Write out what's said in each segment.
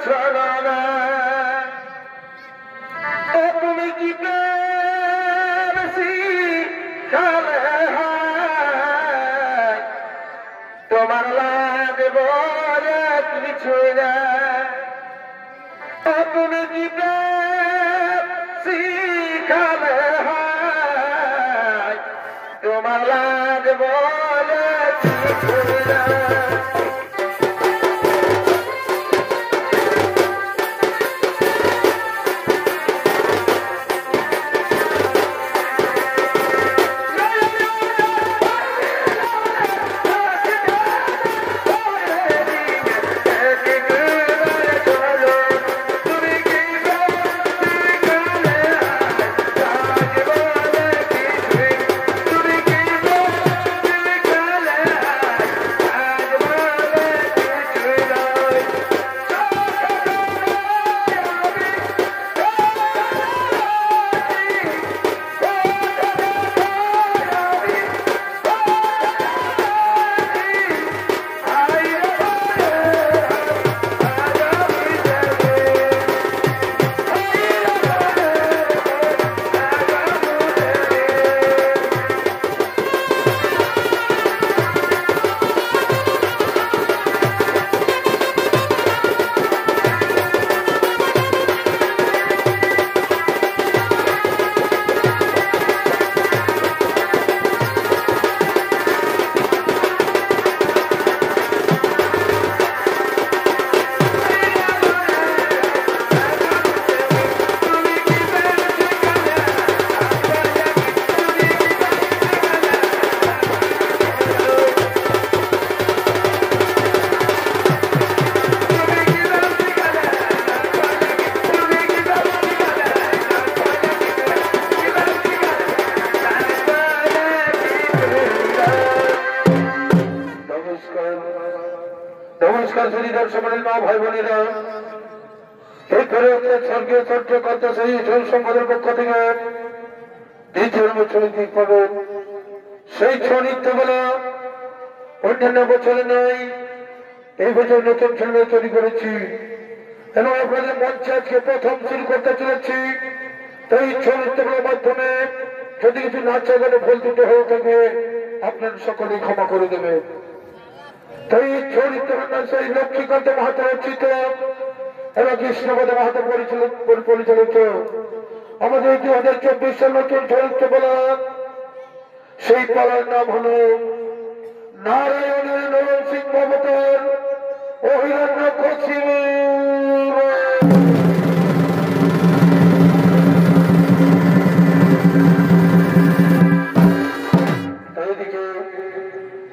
চলো না তুমি কি তোমার লাগে বলে কিছুই না তুমি কি শিখালে তোমার লাগে বলে কিছুই না নমস্কার শ্রীধর সমানের মা ভাই বোনেরা এই করে স্বর্গীয় ছোট্ট কথা সেই সংবাদের পক্ষ থেকে দ্বিতীয় ছড়িক পাবেন সেই ছড়িতে বলা অন্যান্য বছরে নয় এই বছর নতুন ছড়ি তৈরি করেছি এবং আপনাদের মঞ্চে আজকে প্রথম শুরু করতে চলেছি তো এই ছড়িতেগুলোর মাধ্যমে যদি কিছু নাচা গেলে ভুল ত্রুটি হয়ে থাকে আপনারা সকলেই ক্ষমা করে দেবেন তাই চরিত্র সেই লক্ষ্মীকান্ত মাহাতো রচিত এবং কৃষ্ণপদ মাহাতো পরিচালিত আমাদের 2024 সাল নতুন চরিত্র বলা সেই পালার নাম হল নারায়ণের নরসিংহ অবতার ও হিরণ্যকশিপু। এইদিকে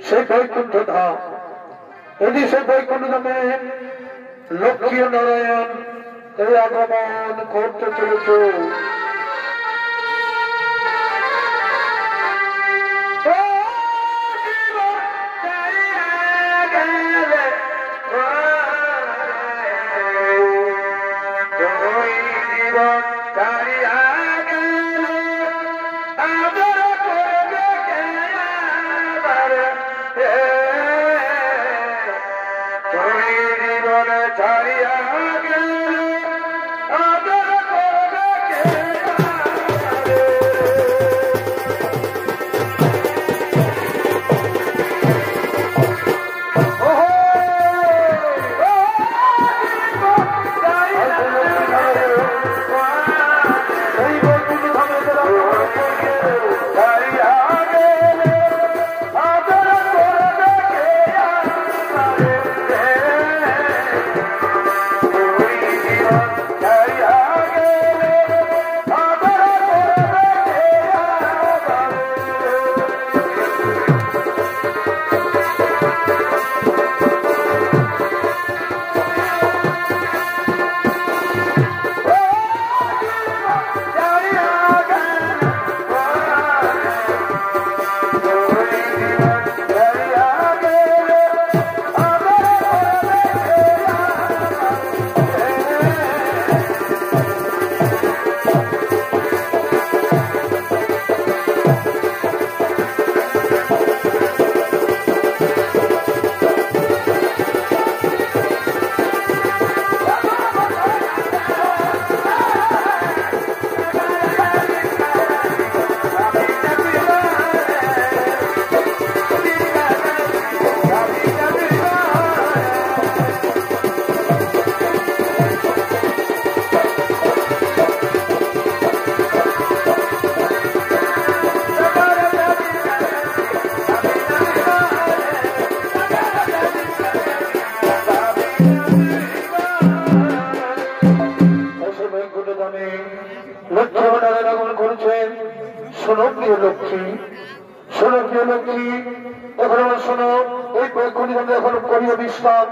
সেই বৈকুণ্ঠ ধাম এদিকে বৈকুণ্ঠ ধামে লক্ষ্মী নারায়ণ এই আগমন করতে চলেছে। ছাড়িয়া গেল আদর করবে করিয়া বিশ্রাম,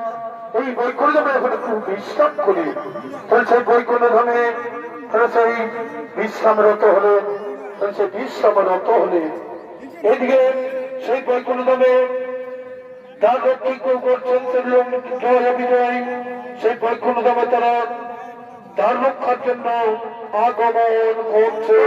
এই বৈকুণ্ঠ ধামে এখন একটু বিশ্রাম করি। তাহলে সেই বৈকুণ্ঠ ধামে তাহলে সেই বিশ্রামরত হলেন, তাহলে সেই বিশ্রামরত হলে এদিকে সেই বৈকুণ্ঠ ধামে যার রক্ষী করছেন সেগুলো জয় বিজয়, সেই বৈকুণ্ঠ ধামে তারা তার রক্ষার জন্য আগমন করছে।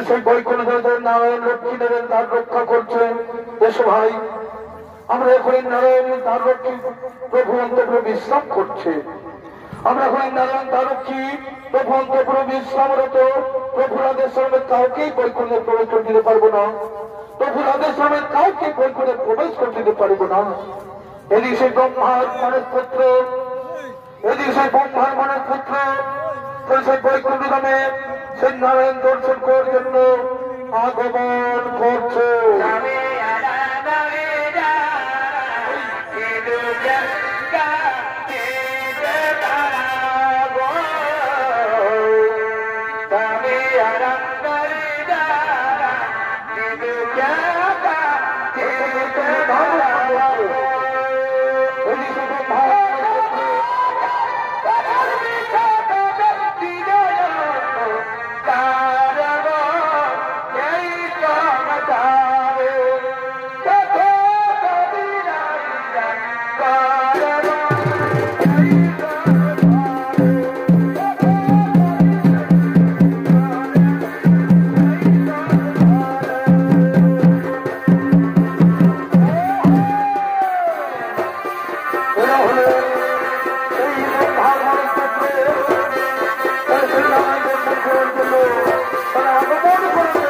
সেই বৈকুণ্ঠ নারায়ণ লক্ষ্মী দেবেন তার রক্ষা করছেন। এসো ভাই, আমরা এখন নারায়ণ তার রক্ষী প্রভু অন্তপুরে বিশ্রাম করছে। আমরা এখন নারায়ণ তার রক্ষী প্রভু অন্তপুরে বিশ্রামরত। প্রভুর আদেশ শ্রমের কাউকেই বৈকুণ্ঠে প্রবেশ করতে দিতে পারবো না। প্রভুর আদেশ শ্রমের কাউকে বৈকুণ্ঠে প্রবেশ করতে দিতে পারবো না। এদিকে সেই ব্রহ্মার মানের পুত্র, এদিকে সেই ব্রহ্মার মানের পুত্র সেই বৈকুণ্ঠ ধামে সেই নারায়ণ দর্শন করার জন্য আগমন করছে। করার জন্য তারা আগমন করেছে।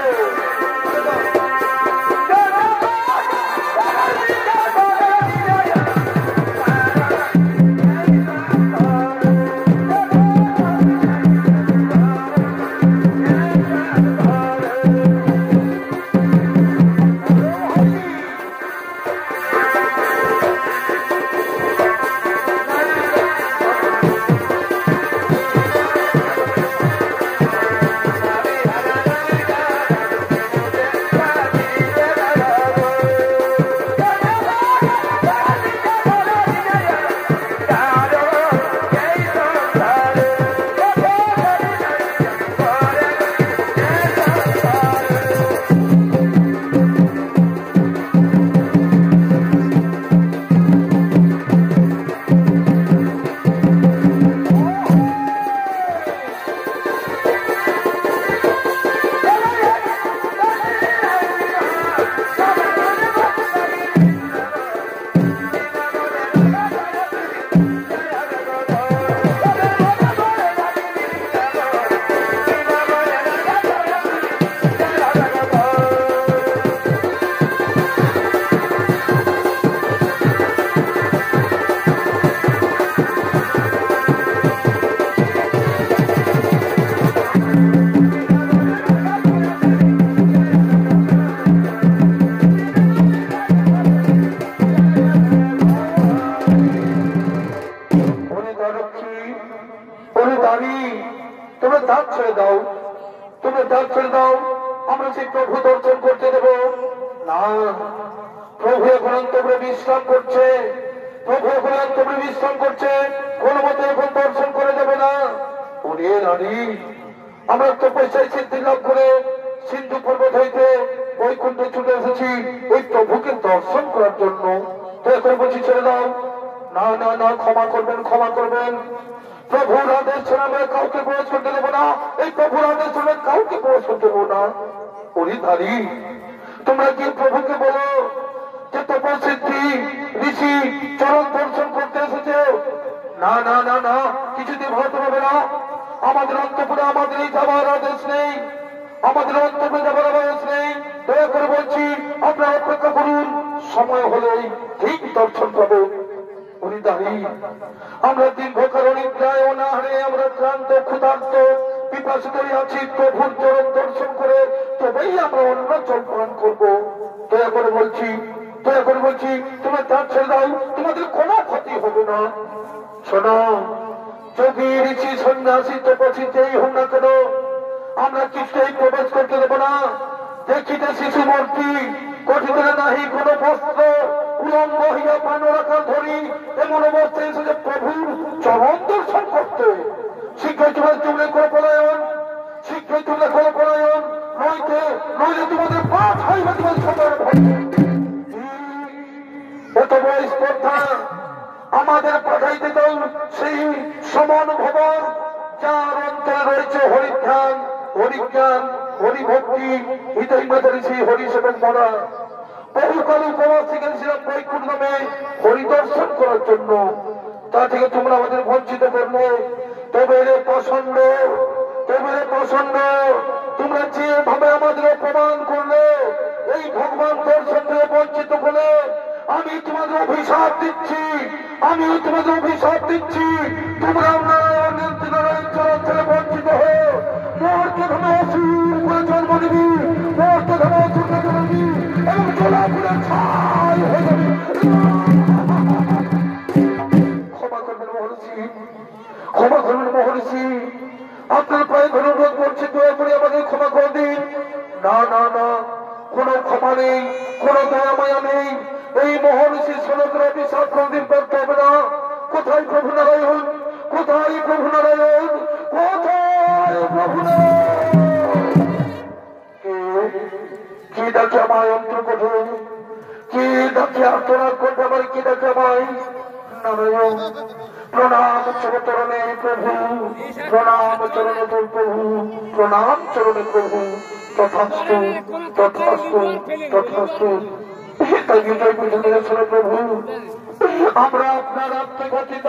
আমরা আপনার আত্মঘাতিত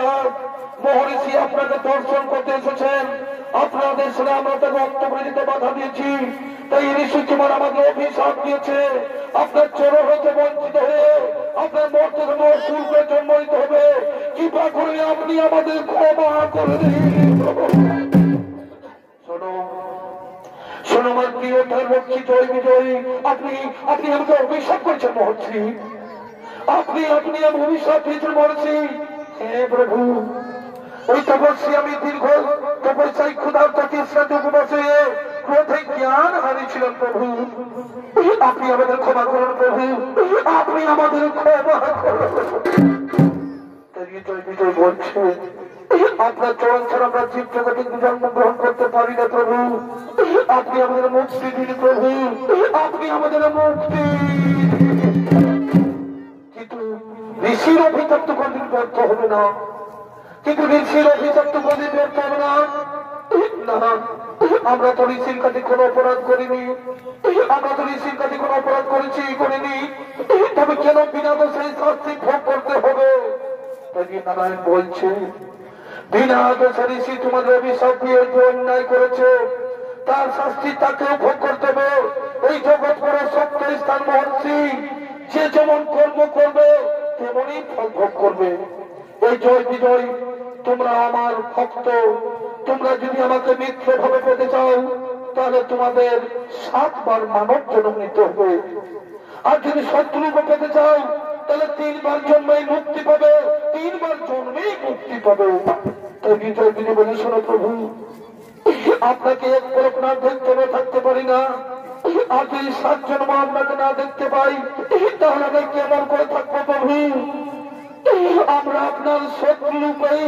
মহর্ষি আপনাকে দর্শন করতে এসেছেন। আপনাদের সাথে আমরা তাকে বক্তব্য দিতে বাধা দিয়েছি, তাই ঋষি কুমার আমাদের অভিশাপ দিয়েছে আপনার চোর হতে বঞ্চিত হয়ে আপনার মর্তে পূর্বে জন্ম নিতে হবে। কৃপা করে আপনি আমাদের ক্ষমা করে দিন। শোনো শোনো আমার প্রিয় ধর্মক্ষী জয় বিজয়ী, আপনি আপনি আমাকে অভিশাপ করেছেন মহর্ষি, আপনি আপনি আমি অভিশাপ দিয়েছেন মহর্ষি। হ্যাঁ প্রভু, ওই তপস্যা আমি দীর্ঘ তপস্যায় ক্ষুধার্ত তৃষ্ণাতে উপবাসে ক্রোধে জ্ঞান হারিয়েছিলাম প্রভু, আপনি আমাদের ক্ষমা করুন প্রভু, আপনি আমাদের ক্ষমা করুন। জয় বিজয় বলছে আপনার চরণ ছাড়া আমরা জীব জগতে জন্মগ্রহণ করতে পারি না প্রভু, আপনি আমাদের মুক্তি দিন প্রভু, আপনি আমাদের মুক্তি। কিন্তু ঋষির অভিশপ্ত কোনদিন ব্যর্থ হবে না, কিন্তু ঋষির অভিশপ্ত কোনদিন ব্যর্থ হবে না। না, আমরা তো ঋষির কাছে কোনো অপরাধ করিনি, আমরা তো ঋষির কাছে কোনো অপরাধ করিনি, তবে কেন বিনা দোষে শাস্তি ভোগ করতে হবে? নারায়ণ বলছে বিনা দোষে ঋষি তোমাদের অভিশাপ দিয়ে যে অন্যায় করেছে তার শাস্তি তাকেও ভোগ করতে হবে। এই জগৎ বড় সত্য স্থান মহর্ষি, যে যেমন কর্ম করবে তেমনই ফল ভোগ করবে। এই জয় বিজয় তোমরা আমার ভক্ত, তোমরা যদি আমাকে মিত্র ভাবে পেতে চাও তাহলে তোমাদের 7 বার মানব জন্ম নিতে হবে, আর যদি শত্রুকে পেতে চাও তাহলে 3 বার জন্মেই মুক্তি পাবে, 3 বার জন্মেই মুক্তি পাবে। তাই বিজয় বিজয় বলে শোনো প্রভু, আপনাকে এক পলক না দেখতে থাকতে পারি না, আর যদি 7 জন্ম আপনাকে না দেখতে পাই তাহলে আমি কেমন করে থাকবো প্রভু? আমরা আপনার শত্রু রূপেই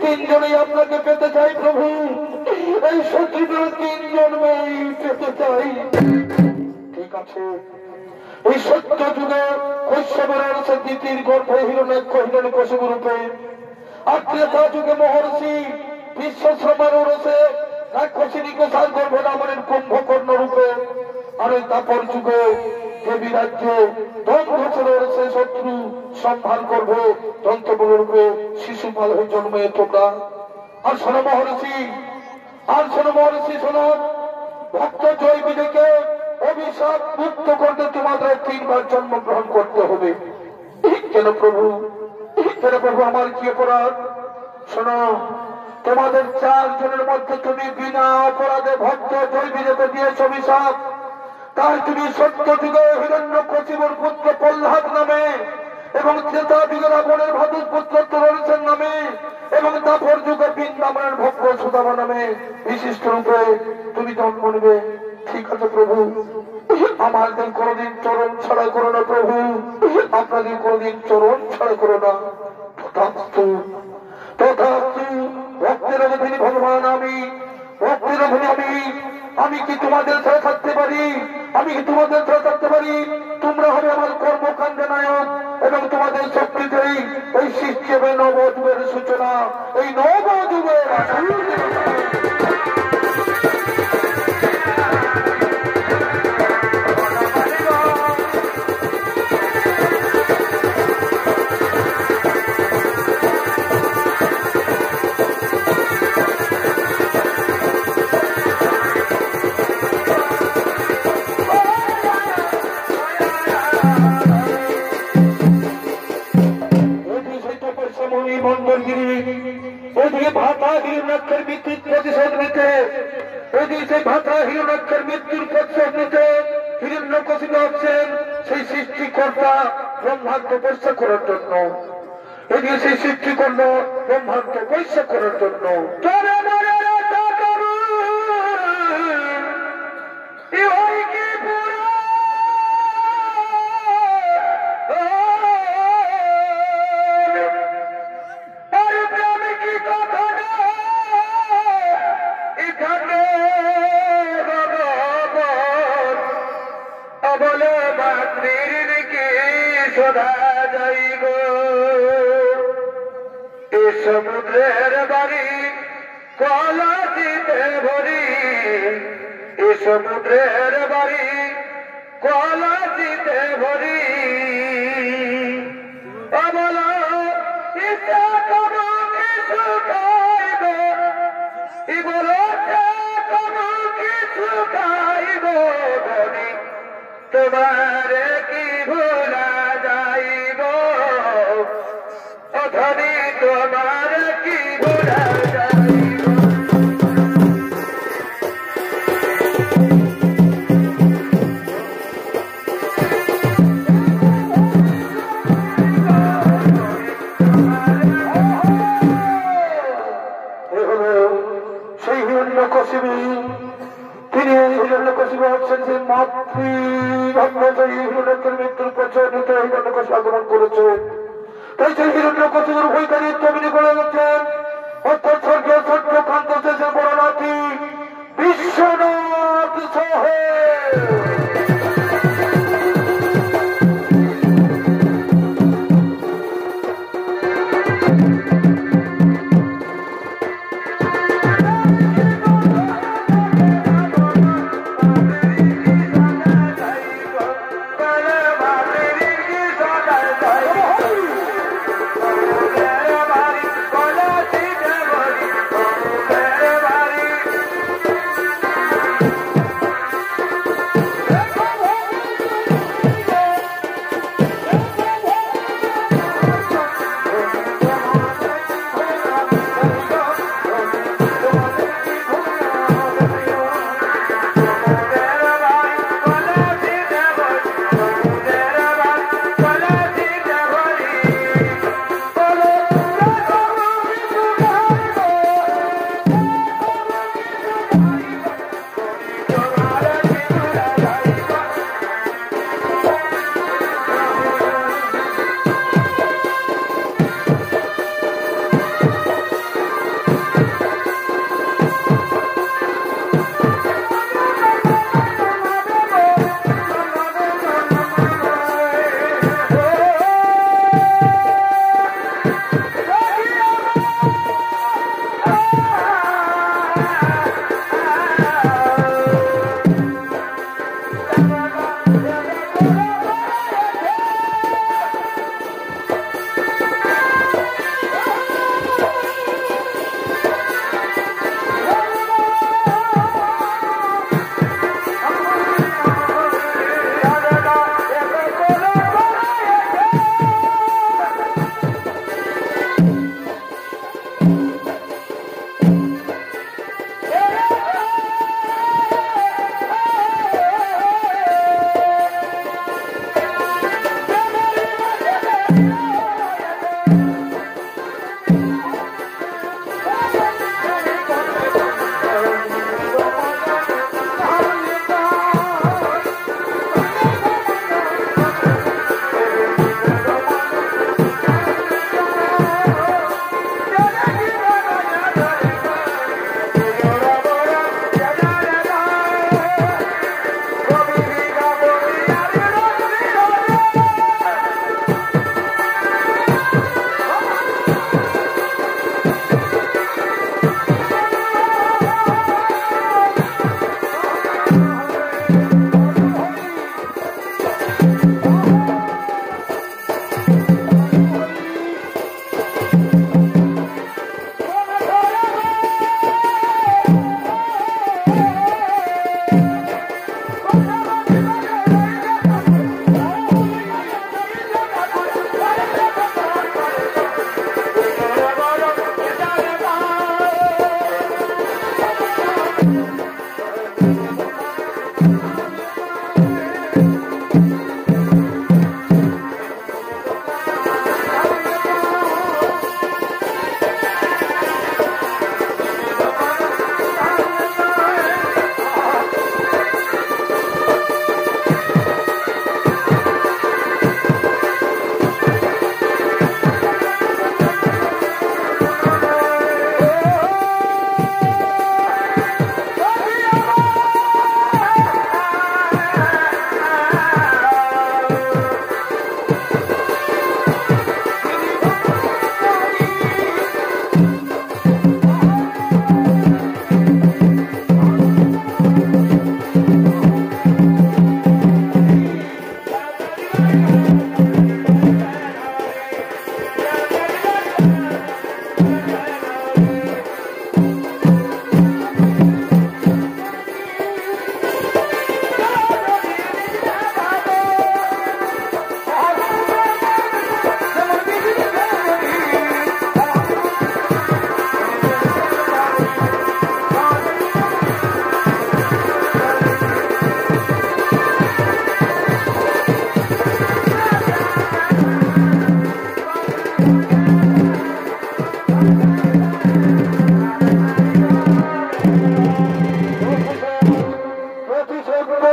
3 জনেই আপনাকে পেতে চাই প্রভু, এই শত্রুদের 3 জন্মেই পেতে চাই। ঠিক আছে, এই সত্য যুগে কৈশবের অংশে দ্বিতীয় গর্ভে হিরণ্যাক্ষ হিরণ্যকশিপু রূপে, আর ত্রেতা যুগে মহর্ষি বিশ্বশ্রমার ওরসে রাক্ষসিনী কোষার গর্ভে রাবণের কুম্ভকর্ণ রূপে, আর এই তাপর যুগে দেবী রাজ্যে দন্তবছর ওরসে শত্রু সম্ভার গর্ভে দন্তবল রূপে শিশুপাল হয়ে জন্মে তোমরা। আর শোনো মহর্ষি, শোনো ভক্ত জয় বিজয়কে অভিশাপ মুক্ত করতে তোমাদের 3 বার জন্মগ্রহণ করতে হবে। কেন প্রভু, কেন প্রভু, আমার কি অপরাধ? শোনো, তোমাদের 4 জনের মধ্যে তুমি বিনা অপরাধে ভক্ত জয় বিজয়কে দিয়েছ অভিশাপ, তাই তুমি সত্য যুগে হিরণ্যকশিপুর পুত্র প্রহ্লাদ নামে, এবং ত্রেতা যুগে রাবণের ভাদুর পুত্র তরণের নামে, এবং তারপর যুগে বৃন্দাবনের ভক্ত সুদামা নামে বিশিষ্ট রূপে তুমি জন্ম নেবে। ঠিক আছে প্রভু, আমাদের কোনদিন চরণ ছাড়া করো না প্রভু, আপনাদের কোনদিন চরণ ছাড়া করো না। তথাস্তু তথাস্তু। ভক্তের অধীনে ভগবান আমি, ভক্তের অধীনে আমি কি তোমাদের ছাড়া থাকতে পারি? আমি কি তোমাদের ছাড়া থাকতে পারি? তোমরা হবে আমার কর্মকাণ্ডে নায়ক, এবং তোমাদের শক্তিতেই এই সৃষ্টি হবে নবযুগের সূচনা, এই নবযুগের। ওইদিকে ভাতা হিরণ্যাক্ষের মৃত্যুর প্রতিশোধ নিতে, ওইদিকে ভাতা হিরণ্যাক্ষের মৃত্যুর প্রতিশোধ নিতে হিরণ্যকশিপু আসছেন সেই সৃষ্টিকর্তা ব্রহ্মাণ্ড তপস্যা করার জন্য। এদিকে সেই সৃষ্টিকর্ণ ব্রহ্মাণ্ড তপস্যা করার জন্য। সমুদ্রের বাড়ি কলা দিতে ভরি, এ সমুদ্রের বাড়ি কলা দিতে ভরি, বলো ইচ্ছা করো কিছু খাইব, বলো তোমারে কি ভোলা যাইব ধনী তোমারে কি ভোলা যাইব মৃত্যুর প্রচলিত হিরণ্যকশিপু আগমন করেছে তাই সেই হিরণ্যকশিপুর ভয়কারী তবিনী করে গেছেন অর্থাৎ স্বর্গীয় চন্দ্রকান্ত শেষে বড় নাতি বিশ্বনাথ সহে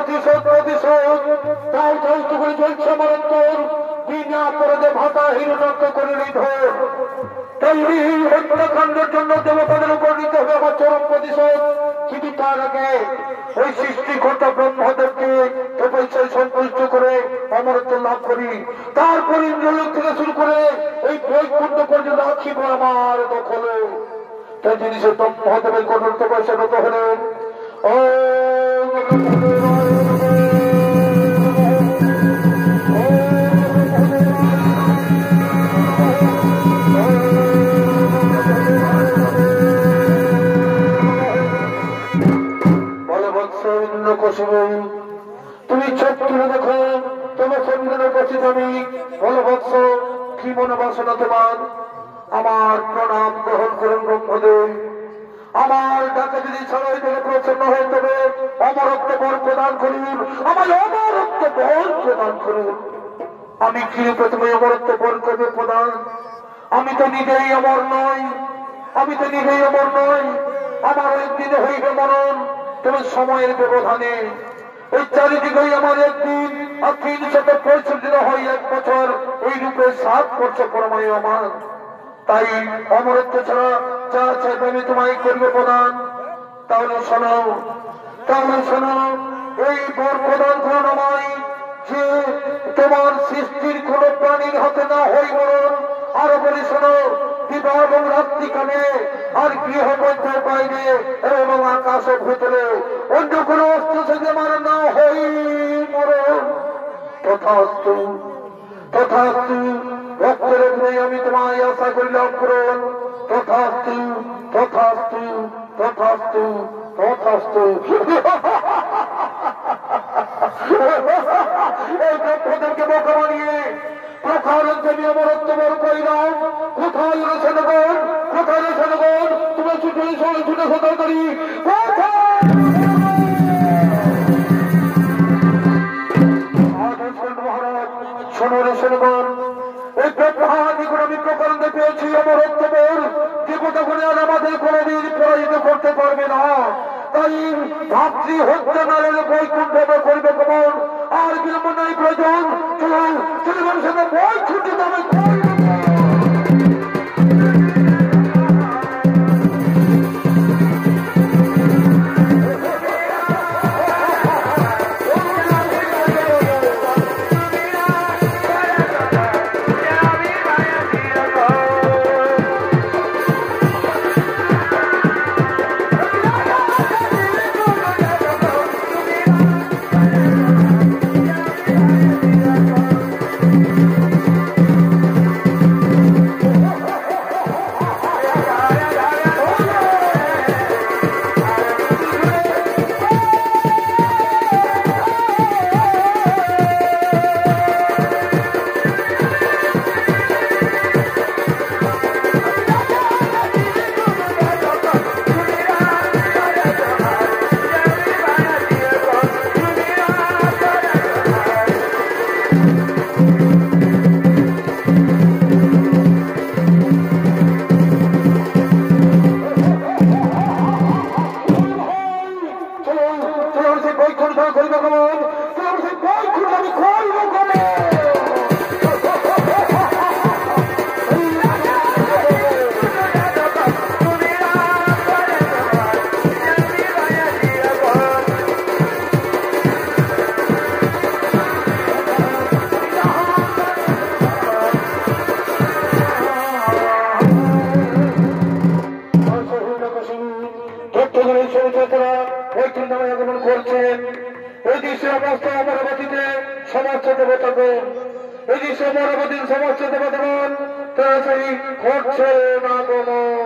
প্রতিশোধ তাই তো করে চলছে আমার অন্তর বিনা অপরাধে ভাতা হিরণাক্ষ করে নিধন। তাই হত্যাকাণ্ডের জন্য দেবতাদের উপর নিতে হবে আমার চরম প্রতিশোধ। কিন্তু তার আগে ওই সৃষ্টিকর্তা ব্রহ্মদেবকে তপস্যায় সন্তুষ্ট করে অমরত্ব লাভ করি। তারপর ইন্দ্রলোক থেকে শুরু করে এই বৈকুণ্ঠ পর্যন্ত রাখিব আমার দখলে। তাই জিনিসে ব্রহ্মদেবের কঠোর তপস্যা রত হলেন। ও তুমি চোখ তুলে দেখো, তোমার সন্ধানে উপস্থিত আমি। বলবৎস কি মনোবাসনা তোমার? আমার প্রণাম গ্রহণ করুন ব্রহ্মদেব। আমার ডাকে যদি সবাই থেকে প্রসন্ন হয়ে তবে অমরত্ব বর প্রদান করুন, আমার অমরত্ব বর প্রদান করুন। আমি কি রূপে তুমি অমরত্ব বর করবে প্রদান? আমি তো নিজেই অমর নই, আমার একদিনে হইবে মরণ। তবে সময়ের ব্যবধানে ওই চারিদিকেই আমার একদিন আর 365 দিন হয় 1 বছর, এই রূপে 7 বছর পরমায় আমার। তাই অমরত্ব ছাড়া যা চাইবে আমি তোমায় করবে প্রদান। তাহলে শোনো, এই বর প্রদান করুন আমায়, যে তোমার সৃষ্টির কোন প্রাণীর হাতে না হই মরণ। আরো বলি শোনো, দিবা এবং রাত্রিকালে আর গৃহ মধ্যে বাইরে এবং আকাশের ভেতরে অন্য কোন অস্ত্র থেকে আমার না হই মরণ। তথাস্তু ভক্তের অগ্নি আমি তোমায় আশা করিলাম পূরণ। তথাস্তু। এই ব্রহ্মদেবকে বোকা বানিয়ে প্রকার দেবী অমরত্ব বর করিলাম। কোথায় রয়েছে নগর? তুমি ছুটে সতর্করি মহারাজ। শোনো রে শোনগণ, এই ব্রহ্মাদিগুণ আমি প্রকারণে পেয়েছি অমরত্ব বর। দেবতাগুণে আর আমাদের কোনদিন পরাজিত করতে পারবে না। তাই ভাতৃ হত্যা নারের বৈকুণ্ঠ করবে কমন। আর বিলম্ব নাই প্রয়োজন, চলে মানুষের বৈকুণ্ঠ যাবে। করছেন। এই দৃশ্য অবস্থা অমরাবতীতে সমস্ত দেবতাগণ, এই দৃশ্য অমরাবতীর সমস্ত দেবতাগণ তাড়াতাড়ি ঘটছে না গমন।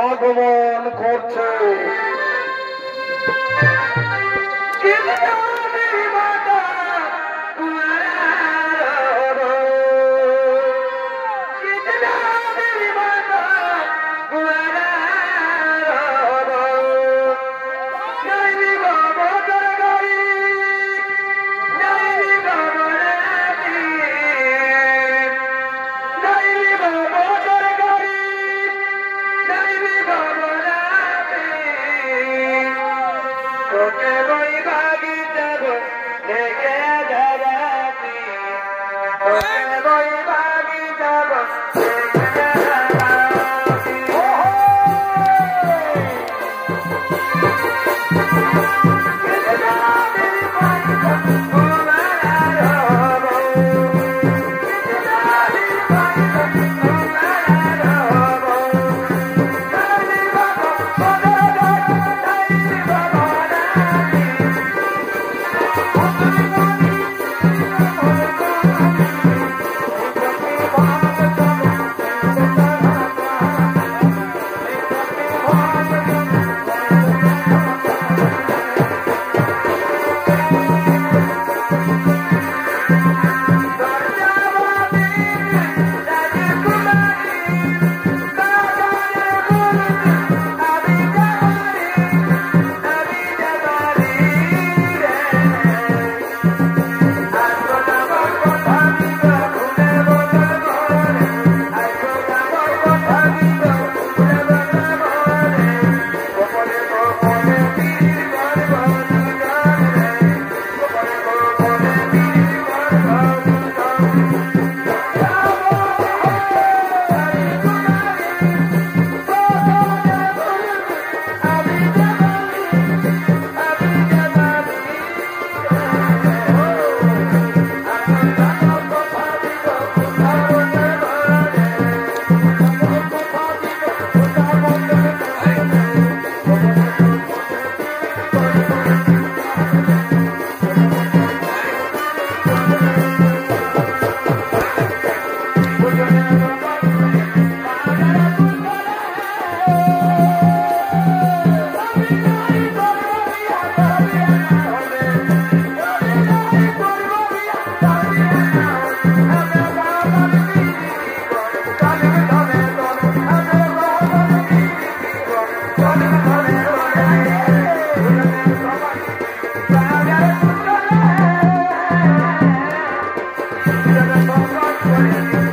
আগমন করছে।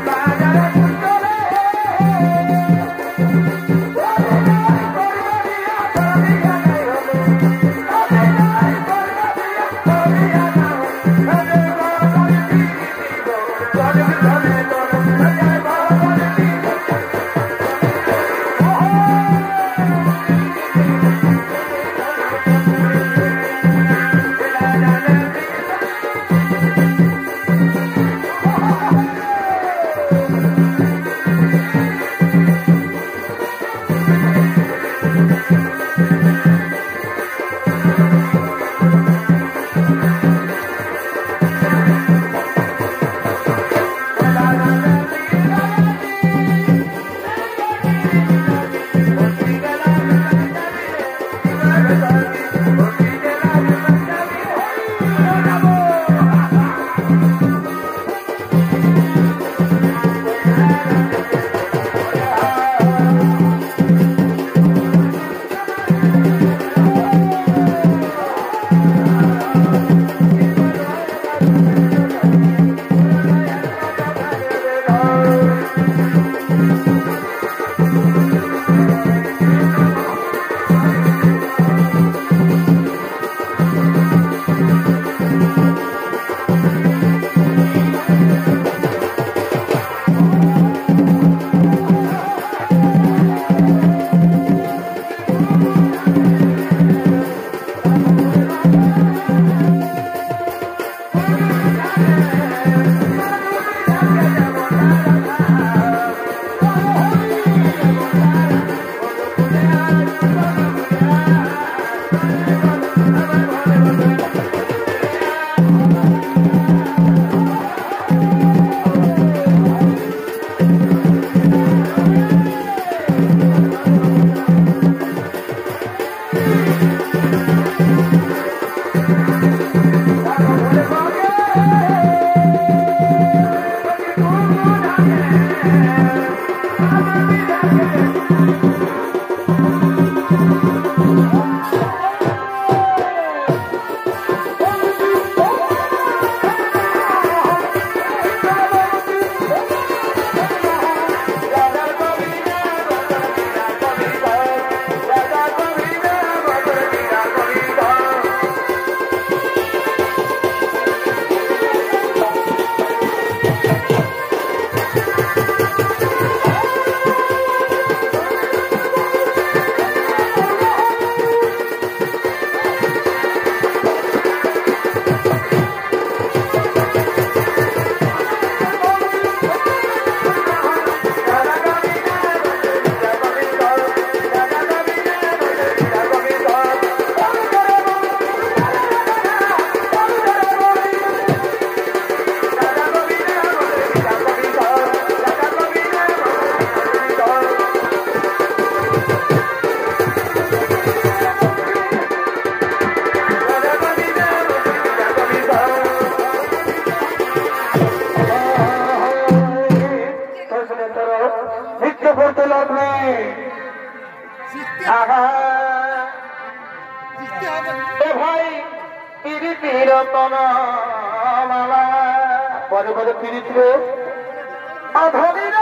Bye. লাগবে ভাই পিড়িতির মালা পরে পরে পিড়িত রে অধরির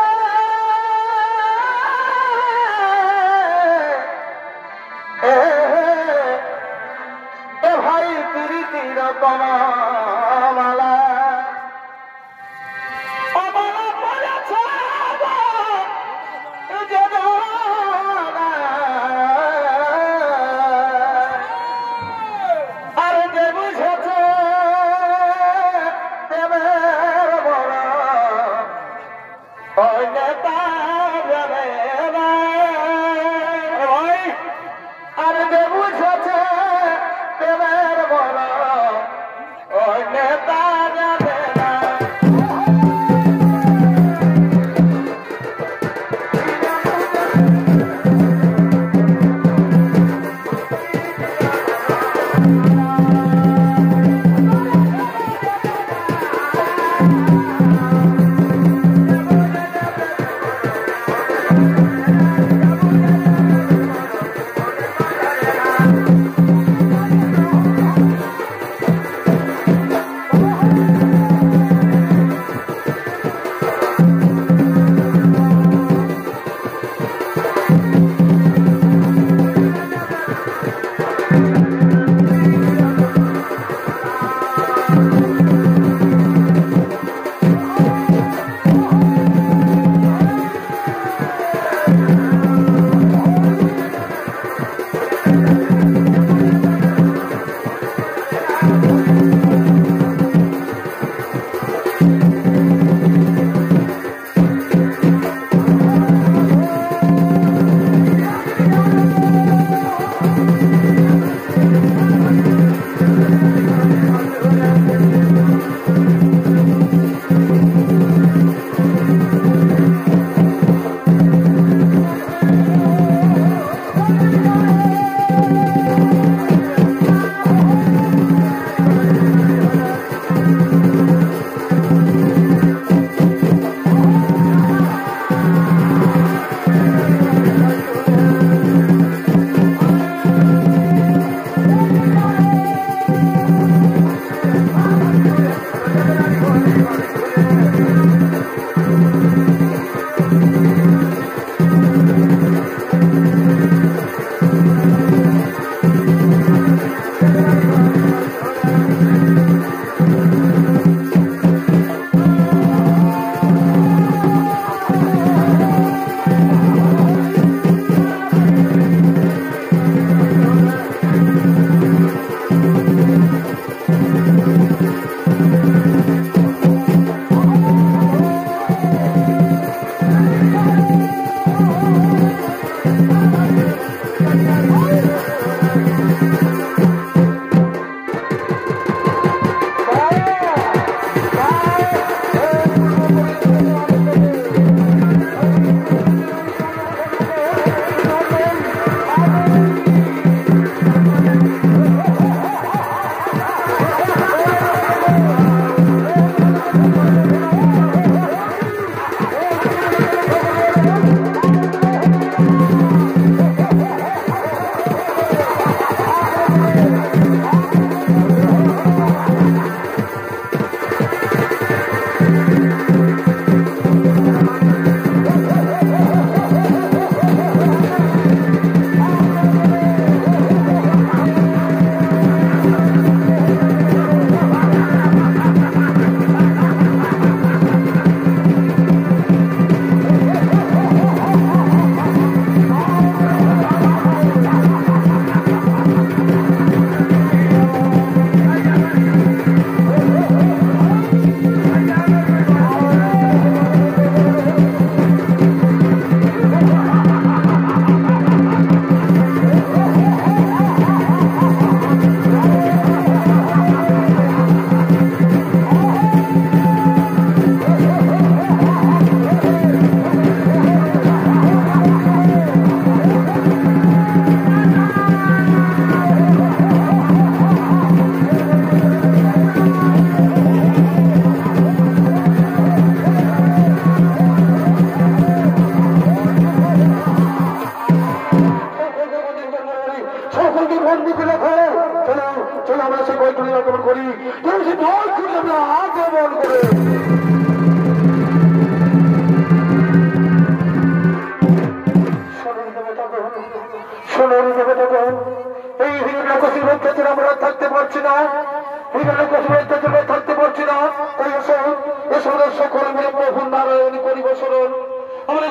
ভাই পিড়িতির মালা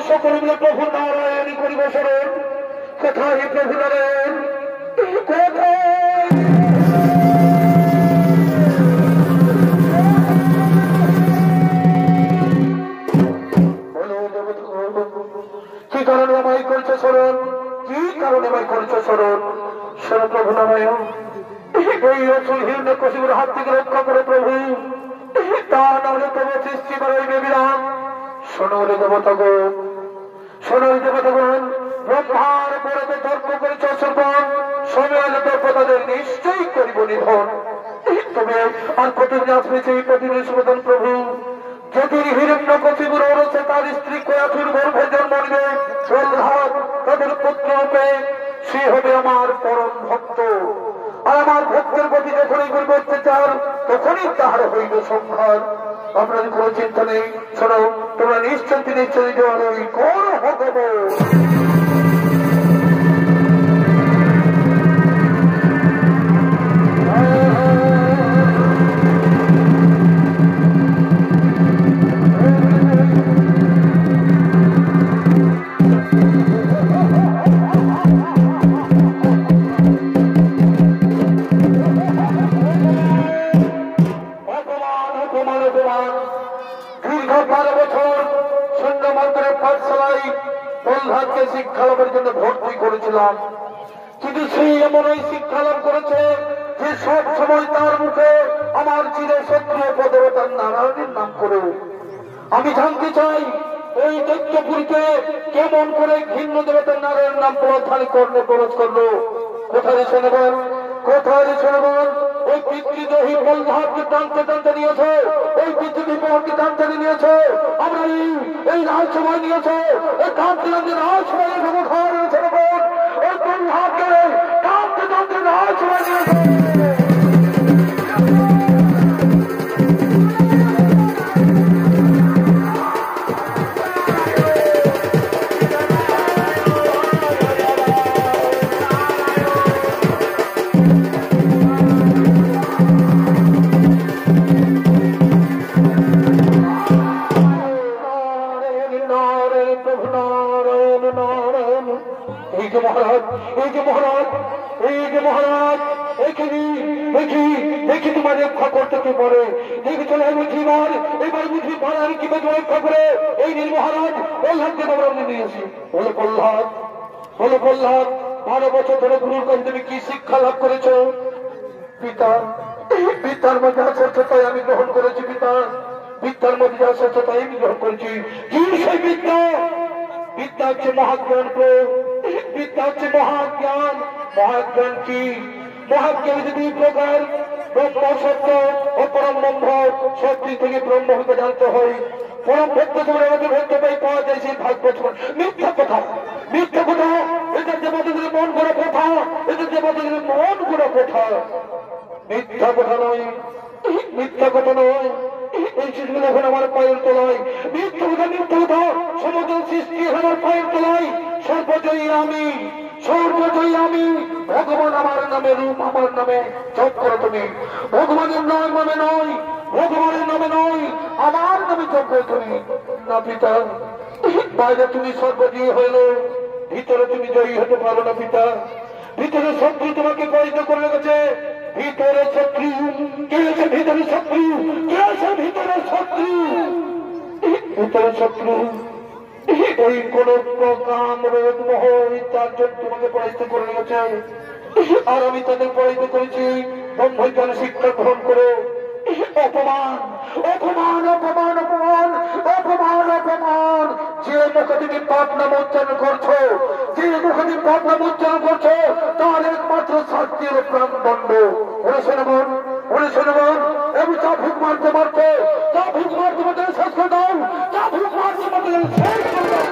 সকলে মিলে প্রভু নারায়ণী করিব স্মরণ। কোথায় প্রভু নারায়ণ, কোথায়? কি কারণে আমায় করছে স্মরণ, কি কারণে আমায় করছে স্মরণ? শোনো প্রভু নারায়ণ, এই অসুলহীন কশিপুর হাত থেকে রক্ষা করে প্রভু, তা নাহলে তোমার সৃষ্টি বাড়াইবে বিরাম। শোনো রে দেবতাগণ, শোনো দেবতাগণ, ব্রহ্মার পরে তর্ক করেছ শ্রবণ, সময় হলে তর্ক তাদের নিশ্চয়ই করিব নিধন। তবে আর কতদিন আসবে সেই প্রতিদিন সমাধান প্রভু? যদি হিরণ্য কশিপুর রয়েছে তার স্ত্রী কয়াথুর গর্ভে জন্ম নিবে প্রহ্লাদ তাদের পুত্র রূপে, সে হবে আমার পরম ভক্ত। আর আমার ভক্তের প্রতি যখনই করবে অত্যাচার, তখনই তাহার হইবে সংহার। আপনাদের কোনো চিন্তা নেই, শোনো তোমরা নিশ্চিন্তে নিশ্চয়ই কোন হব। প্রহ্লাদকে শিক্ষা লাভের জন্য ভর্তি করেছিলাম, কিন্তু সেই এমন ওই শিক্ষা লাভ করেছে যে সব সময় তার মুখে আমার চির শত্রু পদেবতার নারায়ণের নাম করে। আমি জানতে চাই এই দৈত্যপুরীকে কেমন করে ঘৃণ্য দেবতার নারায়ণের নাম প্রধান কর্ণে প্রবেশ করলো। কোথায় শোনবেন, কোথায় শোনবেন? ওই পিতৃদোহী প্রহ্লাদকে টানতে টানতে নিয়েছে, ওই পিতৃদীপকে টানতে নিয়েছে, আমরা এই রাজসভায় নিয়েছে, এই টানতে টানতে রাজসভায় ঘর শোনবেন, ওই প্রহ্লাদকে টানতে টানতে রাজসভায় নিয়েছে। রক্ষা করতে কি পারে দেখে চলে এবার এবার বুঝি পাড়ার কি রক্ষা করে এই নীল মহারাজ প্রহ্লাদকে আমরা নিয়েছি। বলে প্রহ্লাদ, বলে প্রহ্লাদ, 12 বছর ধরে গুরুর কাছে তুমি কি শিক্ষা লাভ করেছ? পিতা, পিতার মধ্যে শ্রেষ্ঠতাই আমি গ্রহণ করেছি। পিতা, বিদ্যার মধ্যে যা শ্রেষ্ঠতাই আমি গ্রহণ করেছি। কি সেই বিদ্যা? বিদ্যা হচ্ছে মহাজ্ঞান। বিদ্যা হচ্ছে মহাজ্ঞান। মহাজ্ঞান কি? মহাজ্ঞান যদি 2 প্রকার, ব্রহ্ম সত্য ও পরম ব্রহ্ম। সত্যি থেকে ব্রহ্মকে জানতে হয়। পরম ভক্ত তোমার আমাদের ভক্ত পাই পাওয়া যায় সেই ভাগ্য। মিথ্যা কথা, মিথ্যা কথা, এটা যে বদলের মন গড়া কথা, এটা যে বদলের মন গড়া কথা। মিথ্যা কথা নয়, মিথ্যা কথা নয়। এই শিশুগুলো এখন আমার পায়ের তলায়। মিথ্যা কথা, মিথ্যা কথা, সমগ্র সৃষ্টি আমার পায়ের তলায়। সর্বজয়ী আমি, সর্বজয়ী আমি। ভগবান আমার নামে, রূপ আমার নামে জপ করো তুমি। ভগবানের নামে নয়, ভগবানের নামে নয়, আমার নামে জপ করো তুমি। না পিতা, বাইরে তুমি সর্বজয়ী হইল, ভিতরে তুমি জয়ী হতে পারো না পিতা। ভিতরে শত্রু তোমাকে পরিচিত করে রেখেছে। ভিতরে শত্রু কে আছে? ভিতরে শত্রু কে আছে? ভিতরে শত্রু, ভিতরে শত্রু। এই কোন কাম রোগ মোহ ইত্যাদি তোমাকে পরিচিত করে রেখেছে। আর আমি তাদের পরিচিত করেছি ব্রহ্মজ্ঞান শিক্ষা গ্রহণ করে। অপমান, অপমান, অপমান, অপমান, অপমান, অপমান। যে মুখে তুমি পাপ নাম উচ্চারণ করছো, যে মুখে তুমি পাপ নাম উচ্চারণ করছো, তার একমাত্র শাস্তির প্রাণদণ্ড। ওরে শোনবন, ওরে শোনবন, আমি চা ভুক মারতে মারতে, চা ভুক মারতে মারতে শেষ করে দাও, চা ভুক মারতে মারতে শেষ করে দাও।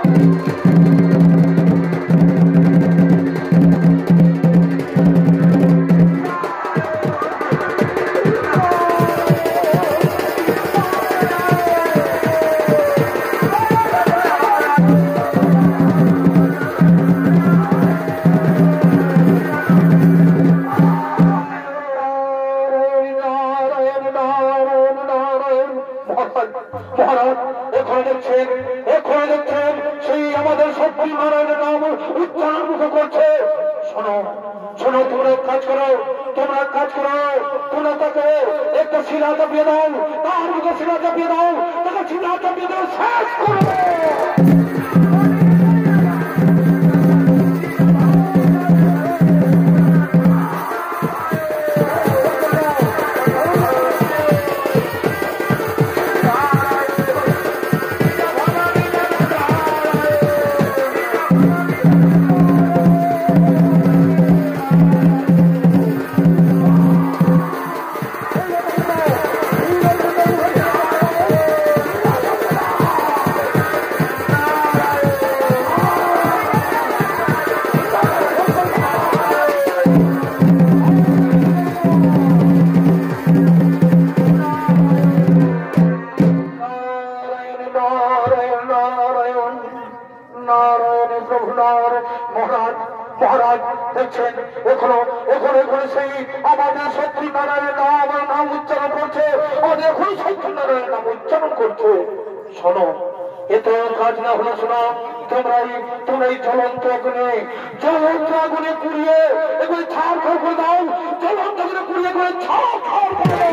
আমাদের সত্যি নারায়ণের নাম উচ্চারণ মুখ করছে। শোনো শোনো, তোমরা এক কাজ করো, তোমরা তাকে একটা শিলা চাপিয়ে দাও, তার মুখে শিলা চাপিয়ে দাও, তাকে শিলা চাপিয়ে দাও, শেষ করো। মহারাজ দেখছেন এখনো সেই আমাদের সত্যনারায়ণের নাম উচ্চারণ করছে, আমাদের এখন সত্যনারায়ণের নাম উচ্চারণ করছে। শোনো, এতে কাজ না হলো, শোনো, তোমরা এই জ্বলন্ত আগুনে পুড়িয়ে এগুলি ছাড় করে দাও, জ্বলন্ত আগুনে পুড়িয়ে করে ছাড় করে দাও।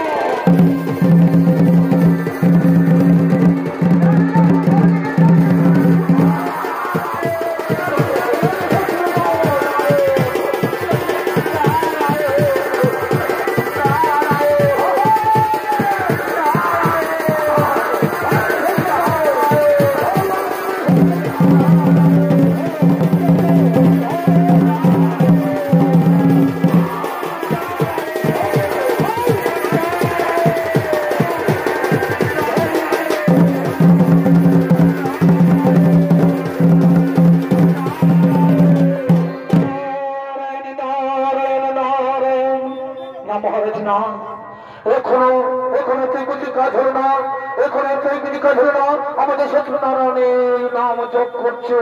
আমাদের সত্যনারায়ণের নাম জপ করছে।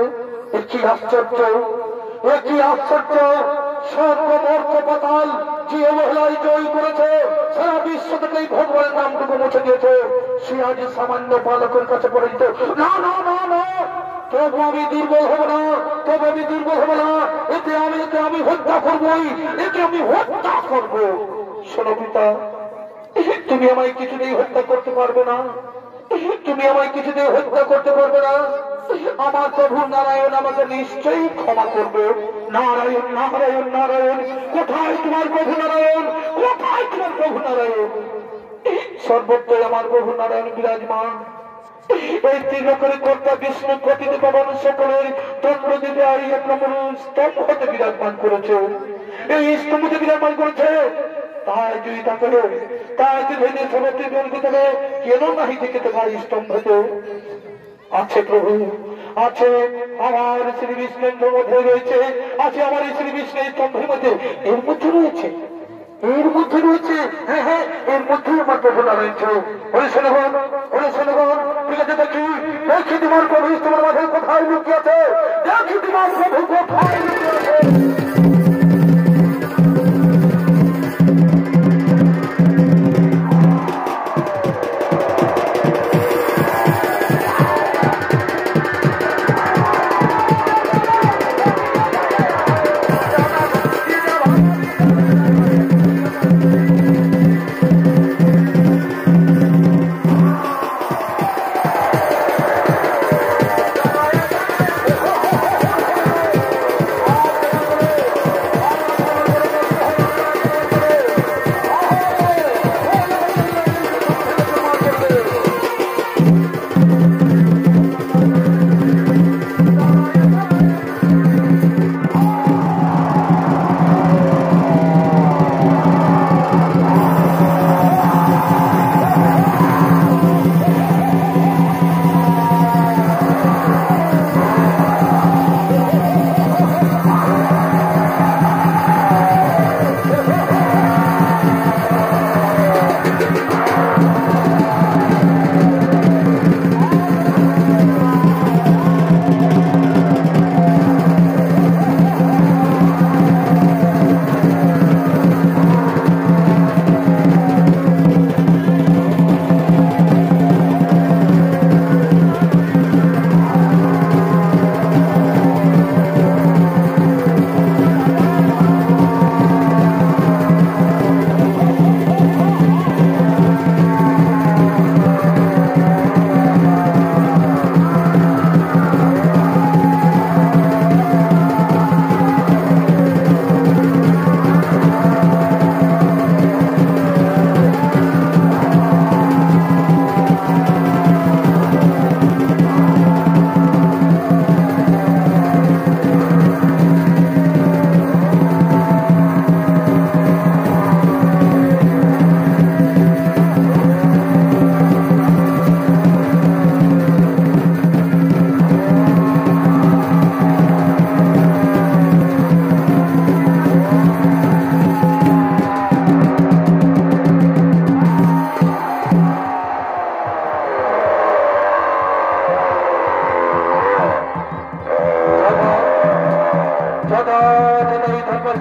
কি আশ্চর্য, কি আশ্চর্য! স্বর্গ মর্ত পাতাল যে অবহেলায় জয় করেছে, সারা বিশ্ব থেকে ভগবানের নামটুকু মুছে দিয়েছে, সে আজ সামান্য বালকের কাছে পরিচিত। না না না না, তবু আমি দুর্বল হব না, এতে আমি হত্যা করবই, আমি হত্যা করবো। শোনো পিতা, তুমি আমায় কিছুতেই হত্যা করতে পারবে না, আমার প্রভু নারায়ণ আমাকে নিশ্চয়ই ক্ষমা করবে। নারায়ণ নারায়ণ নারায়ণ, কোথায় তোমার প্রভু নারায়ণ, সর্বত্রই আমার প্রভু নারায়ণ বিরাজমান। এই ত্রিলোকের কর্তা বিষ্ণু প্রতিটি পাবন সকলের দণ্ড দিতে এক নম্বর স্তম্ভ হতে বিরাজমান করেছে, এই স্তম্ভতে বিরাজমান করেছে। তাই যদি তাকে ভেঙে সর্বত্র কেন নাহি থেকে তোমার স্তম্ভতে আছে প্রভু, আছে আমার শ্রী বিষ্ণুর মধ্যে রয়েছে, আছে আমার শ্রী বিষ্ণুর স্তম্ভের মধ্যে, এর মধ্যে রয়েছে, হ্যাঁ হ্যাঁ, এর মধ্যে আমার প্রভু রয়েছে। ঠিক আছে, দেখি তোমার প্রভু তোমার মাঝে কোথায় লুকিয়েছে, দেখি তোমার প্রভু কোথায় লুকিয়েছে।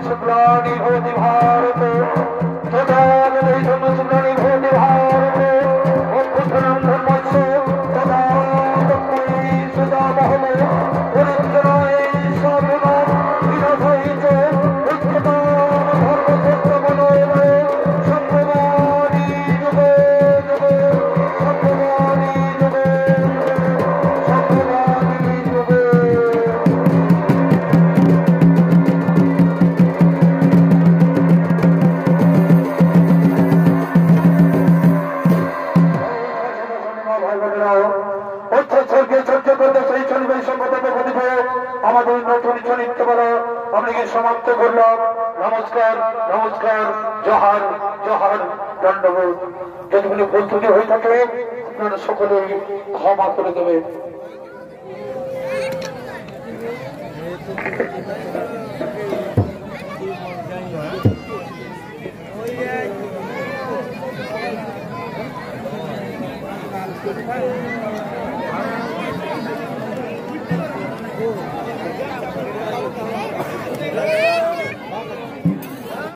শুক্রাণী ভবতি ভারত তথা এই ধর্ম শুক্রাণী ভবতি ভারত অভ্যুত্থানম ধর্মস্য তথা তৎময়ী সদা মহল পুনর্জনায় সাধনাম বিনাশায়িত ঐক্যতাম ধর্মক্ষেত্রমনোময় সম্ভবানি যুগে যুগে সম্ভবানি যুগে সম্ভবানি যুগে। আমাদের নতুন চরিত্রবেলা আপনাকে সমাপ্ত করলাম। নমস্কার নমস্কার, জোহার জোহার, দণ্ডবোধ। যতগুলো ভুল ত্রুটি হয়ে থাকে আপনারা সকলেই ক্ষমা করে দেবেন। Hey!